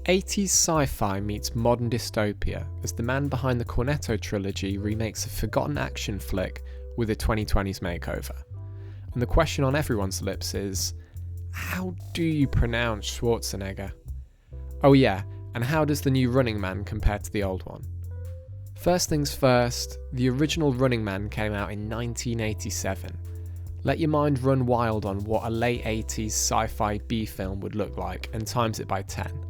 80s sci-fi meets modern dystopia as the man behind the Cornetto trilogy remakes a forgotten action flick with a 2020s makeover. And the question on everyone's lips is, how do you pronounce Schwarzenegger? Oh yeah, and how does the new Running Man compare to the old one? First things first, the original Running Man came out in 1987. Let your mind run wild on what a late 80s sci-fi B-film would look like and times it by 10.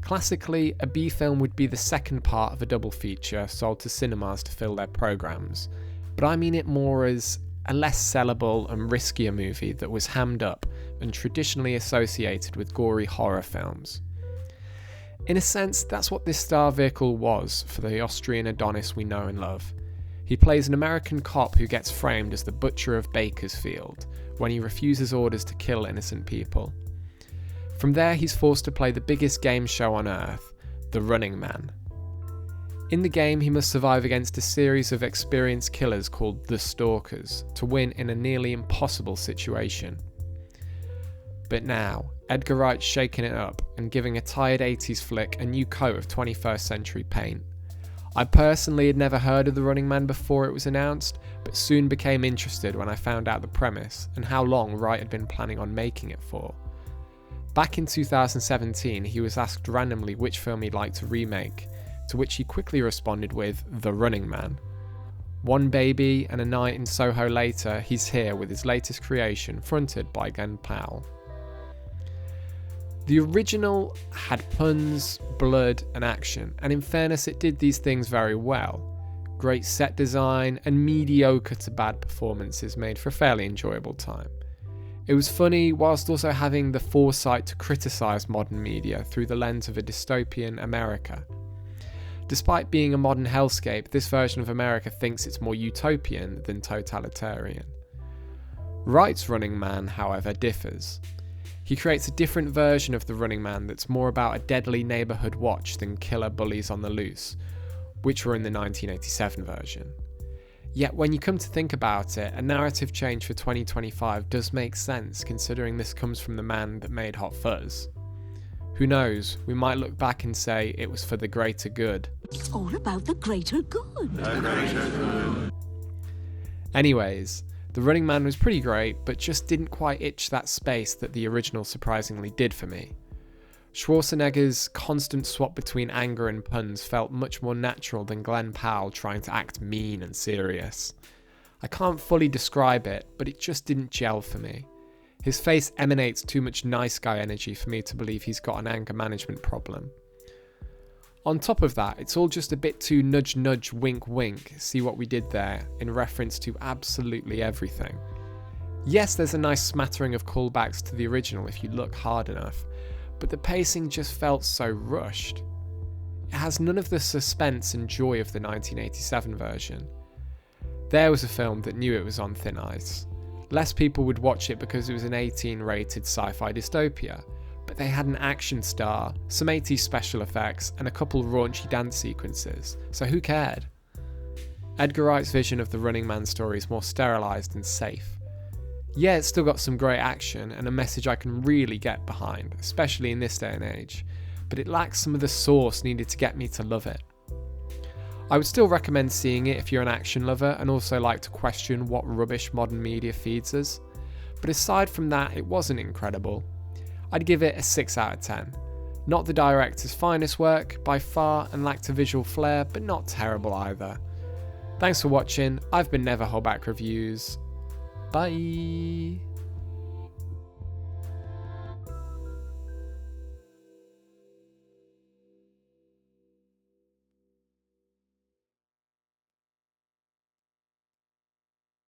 Classically, a B-film would be the second part of a double feature sold to cinemas to fill their programmes, but I mean it more as a less sellable and riskier movie that was hammed up and traditionally associated with gory horror films. In a sense, that's what this star vehicle was for the Austrian Adonis we know and love. He plays an American cop who gets framed as the butcher of Bakersfield when he refuses orders to kill innocent people. From there, he's forced to play the biggest game show on Earth, the Running Man. In the game, he must survive against a series of experienced killers called the Stalkers to win in a nearly impossible situation. But now, Edgar Wright's shaking it up and giving a tired 80s flick a new coat of 21st century paint. I personally had never heard of the Running Man before it was announced, but soon became interested when I found out the premise and how long Wright had been planning on making it for. Back in 2017, he was asked randomly which film he'd like to remake, to which he quickly responded with The Running Man. One baby and a night in Soho later, he's here with his latest creation, fronted by Glen Powell. The original had puns, blood and action, and in fairness it did these things very well. Great set design and mediocre to bad performances made for a fairly enjoyable time. It was funny whilst also having the foresight to criticise modern media through the lens of a dystopian America. Despite being a modern hellscape, this version of America thinks it's more utopian than totalitarian. Wright's Running Man, however, differs. He creates a different version of the Running Man that's more about a deadly neighbourhood watch than killer bullies on the loose, which were in the 1987 version. Yet when you come to think about it, a narrative change for 2025 does make sense considering this comes from the man that made Hot Fuzz. Who knows, we might look back and say it was for the greater good. It's all about the greater good. The greater good. Anyways, The Running Man was pretty great, but just didn't quite itch that space that the original surprisingly did for me. Schwarzenegger's constant swap between anger and puns felt much more natural than Glen Powell trying to act mean and serious. I can't fully describe it, but it just didn't gel for me. His face emanates too much nice guy energy for me to believe he's got an anger management problem. On top of that, it's all just a bit too nudge nudge wink wink, see what we did there, in reference to absolutely everything. Yes, there's a nice smattering of callbacks to the original if you look hard enough, but the pacing just felt so rushed. It has none of the suspense and joy of the 1987 version. There was a film that knew it was on thin ice. Less people would watch it because it was an 18-rated sci-fi dystopia, but they had an action star, some 80s special effects, and a couple raunchy dance sequences, so who cared? Edgar Wright's vision of the Running Man story is more sterilised and safe. Yeah, it's still got some great action and a message I can really get behind, especially in this day and age, but it lacks some of the sauce needed to get me to love it. I would still recommend seeing it if you're an action lover and also like to question what rubbish modern media feeds us, but aside from that, it wasn't incredible. I'd give it a 6 out of 10. Not the director's finest work by far and lacked a visual flair, but not terrible either. Thanks for watching. I've been Never Hold Back Reviews. Bye.